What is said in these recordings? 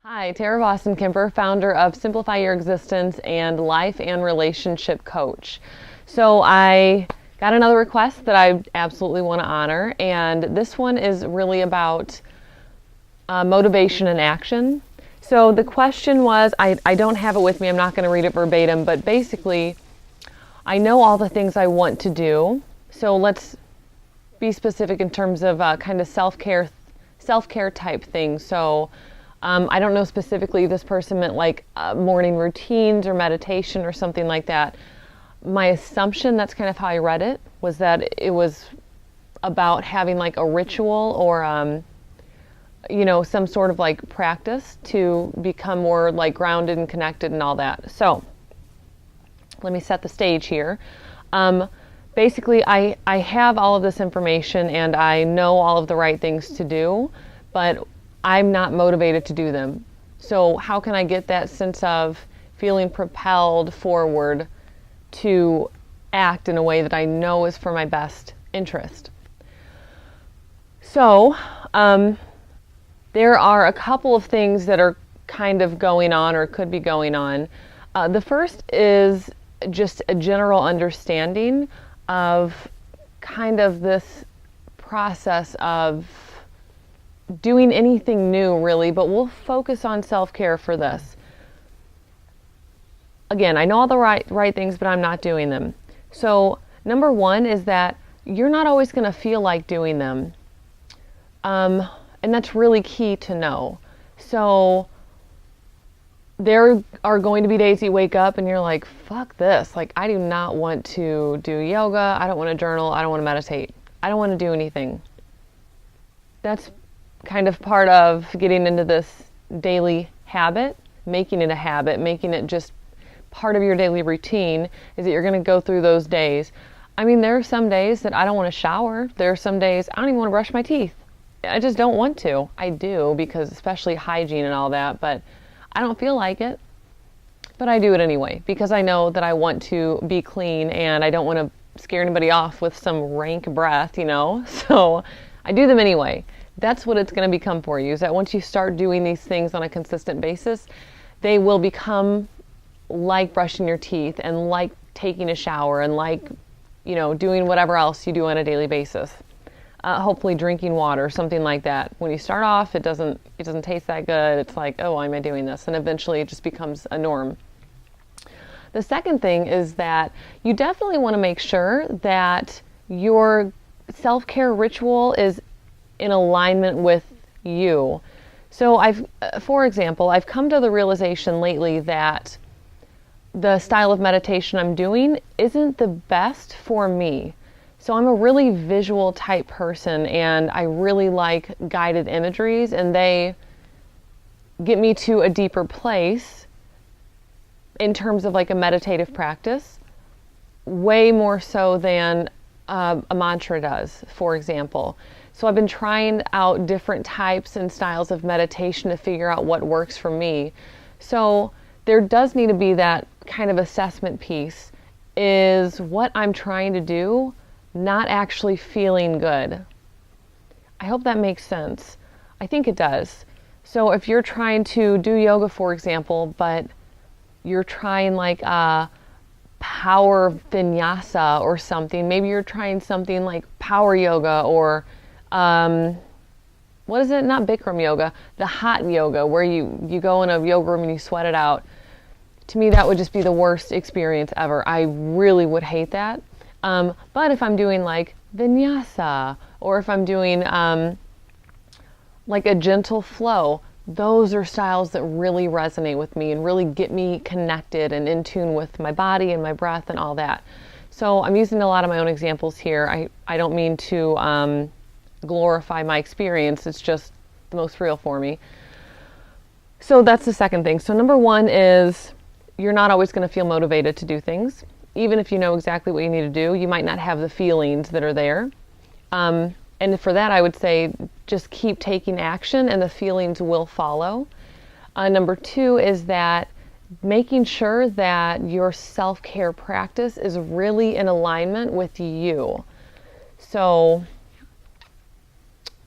Hi, Tara Boston Kemper, founder of Simplify Your Existence and life and relationship coach. So I got another request that I absolutely want to honor, and this one is really about motivation and action. So the question was, I don't have it with me, I'm not going to read it verbatim, but basically, I know all the things I want to do. So let's be specific in terms of kind of self-care type things. So I don't know specifically if this person meant like morning routines or meditation or something like that. My assumption, that's kind of how I read it, was that it was about having like a ritual or some sort of like practice to become more like grounded and connected and all that. So let me set the stage here. Basically, I have all of this information and I know all of the right things to do, but I'm not motivated to do them. So how can I get that sense of feeling propelled forward to act in a way that I know is for my best interest? So there are a couple of things that are kind of going on or could be going on. The first is just a general understanding of kind of this process of doing anything new, really, but we'll focus on self-care for this. Again, I know all the right things, but I'm not doing them. So number one is that you're not always going to feel like doing them. And that's really key to know. So there are going to be days you wake up and you're like, fuck this. Like, I do not want to do yoga. I don't want to journal. I don't want to meditate. I don't want to do anything. That's kind of part of getting into this daily habit, making it a habit, making it just part of your daily routine, is that you're going to go through those days. I mean, there are some days that I don't want to shower. There are some days I don't even want to brush my teeth. I just don't want to. I do, because especially hygiene and all that, but I don't feel like it. But I do it anyway, because I know that I want to be clean and I don't want to scare anybody off with some rank breath, So I do them anyway. That's what it's going to become for you, is that once you start doing these things on a consistent basis, they will become like brushing your teeth and like taking a shower and like, doing whatever else you do on a daily basis. Hopefully drinking water, something like that. When you start off, it doesn't taste that good. It's like, oh, why am I doing this? And eventually it just becomes a norm. The second thing is that you definitely want to make sure that your self-care ritual is in alignment with you. So for example, I've come to the realization lately that the style of meditation I'm doing isn't the best for me. So I'm a really visual type person and I really like guided imageries, and they get me to a deeper place in terms of like a meditative practice, way more so than a mantra does, for example. So I've been trying out different types and styles of meditation to figure out what works for me. So there does need to be that kind of assessment piece. Is what I'm trying to do not actually feeling good? I hope that makes sense. I think it does. So if you're trying to do yoga, for example, but you're trying like a power vinyasa or something, maybe you're trying something like power yoga or what is it? Not Bikram yoga, the hot yoga, where you go in a yoga room and you sweat it out. To me, that would just be the worst experience ever. I really would hate that. But if I'm doing like vinyasa, or if I'm doing like a gentle flow, those are styles that really resonate with me and really get me connected and in tune with my body and my breath and all that. So I'm using a lot of my own examples here. I don't mean to glorify my experience. It's just the most real for me. So that's the second thing. So number one is you're not always going to feel motivated to do things. Even if you know exactly what you need to do, you might not have the feelings that are there. And for that, I would say just keep taking action and the feelings will follow. Number two is that making sure that your self-care practice is really in alignment with you. So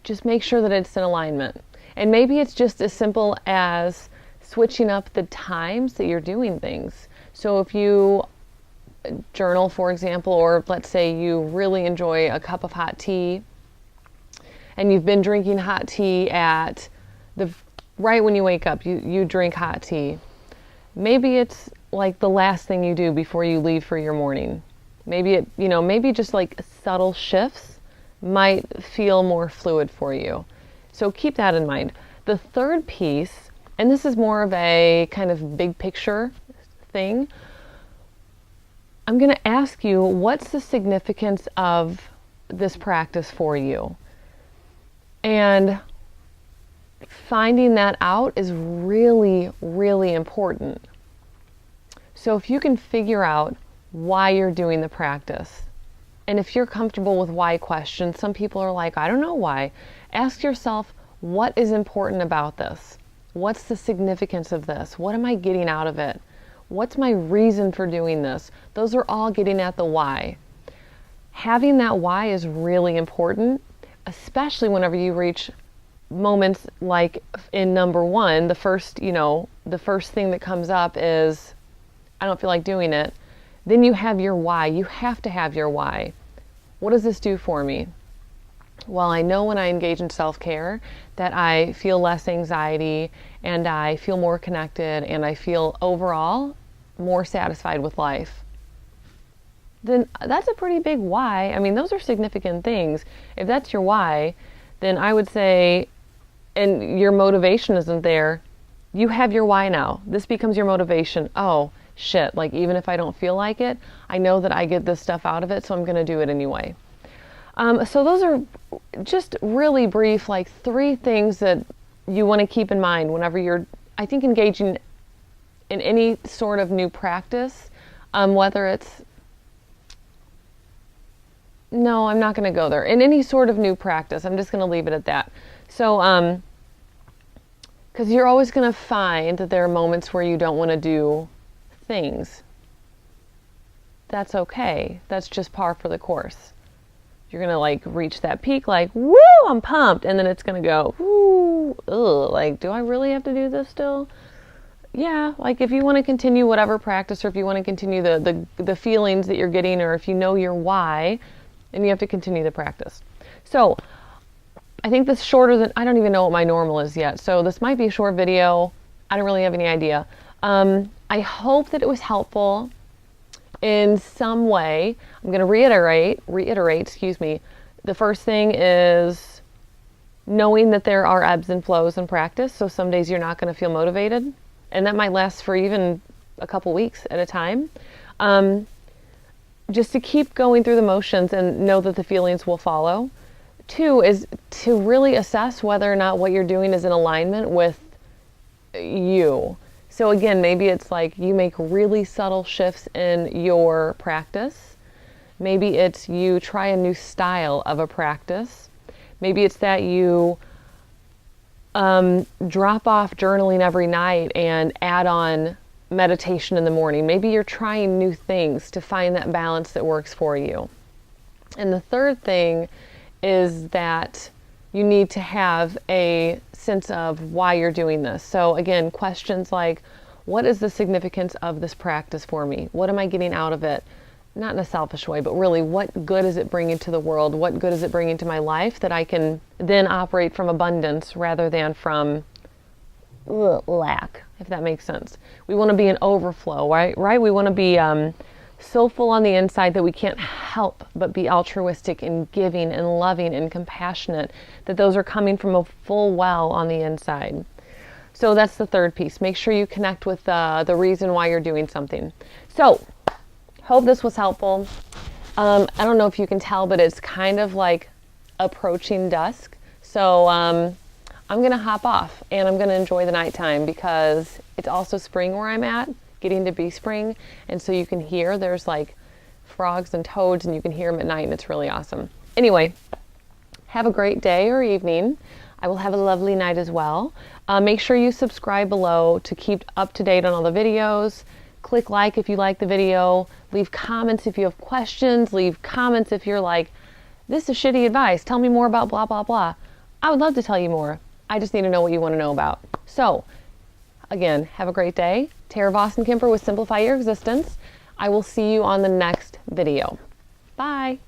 just make sure that it's in alignment. And maybe it's just as simple as switching up the times that you're doing things. So if you journal, for example, or let's say you really enjoy a cup of hot tea and you've been drinking hot tea at right when you wake up, you drink hot tea. Maybe it's like the last thing you do before you leave for your morning. Maybe maybe just like subtle shifts might feel more fluid for you. So keep that in mind. The third piece, and this is more of a kind of big picture thing, I'm going to ask you, what's the significance of this practice for you? And finding that out is really, really important. So if you can figure out why you're doing the practice, and if you're comfortable with why questions, some people are like, I don't know why. Ask yourself, what is important about this? What's the significance of this? What am I getting out of it? What's my reason for doing this? Those are all getting at the why. Having that why is really important, especially whenever you reach moments like in number one, the first thing that comes up is, I don't feel like doing it. Then you have your why. You have to have your why. What does this do for me? Well, I know when I engage in self-care that I feel less anxiety and I feel more connected and I feel overall more satisfied with life. Then that's a pretty big why. I mean, those are significant things. If that's your why, then I would say, and your motivation isn't there, you have your why now. This becomes your motivation. Oh, shit, like even if I don't feel like it, I know that I get this stuff out of it, so I'm going to do it anyway. So those are just really brief, like 3 things that you want to keep in mind whenever you're, I think, engaging in any sort of new practice, whether it's, no, I'm not going to go there. In any sort of new practice, I'm just going to leave it at that. So, because you're always going to find that there are moments where you don't want to do things. That's okay. That's just par for the course. You're going to like reach that peak like, woo, I'm pumped. And then it's going to go, woo, ugh, like, do I really have to do this still? Yeah, like if you want to continue whatever practice, or if you want to continue the feelings that you're getting, or if you know your why, then you have to continue the practice. So I think this is shorter than, I don't even know what my normal is yet. So this might be a short video. I don't really have any idea. I hope that it was helpful in some way. I'm going to reiterate, the first thing is knowing that there are ebbs and flows in practice. So some days you're not going to feel motivated, and that might last for even a couple weeks at a time. Just to keep going through the motions and know that the feelings will follow. 2 is to really assess whether or not what you're doing is in alignment with you. So again, maybe it's like you make really subtle shifts in your practice. Maybe it's you try a new style of a practice. Maybe it's that you drop off journaling every night and add on meditation in the morning. Maybe you're trying new things to find that balance that works for you. And the third thing is that you need to have a sense of why you're doing this. So again, questions like, what is the significance of this practice for me? What am I getting out of it? Not in a selfish way, but really, what good is it bringing to the world? What good is it bringing to my life that I can then operate from abundance rather than from lack, if that makes sense. We want to be an overflow, right? We want to be so full on the inside that we can't help but be altruistic and giving and loving and compassionate, that those are coming from a full well on the inside. So that's the third piece. Make sure you connect with the reason why you're doing something. So, hope this was helpful. I don't know if you can tell, but it's kind of like approaching dusk. So I'm going to hop off and I'm going to enjoy the nighttime because it's also spring where I'm at, getting to be spring. And so you can hear there's like frogs and toads and you can hear them at night and it's really awesome. Anyway, have a great day or evening. I will have a lovely night as well. Make sure you subscribe below to keep up to date on all the videos. Click like if you like the video. Leave comments if you have questions. Leave comments if you're like, this is shitty advice. Tell me more about blah, blah, blah. I would love to tell you more. I just need to know what you want to know about. So, again, have a great day. Tara Vossen-Kemper with Simplify Your Existence. I will see you on the next video. Bye.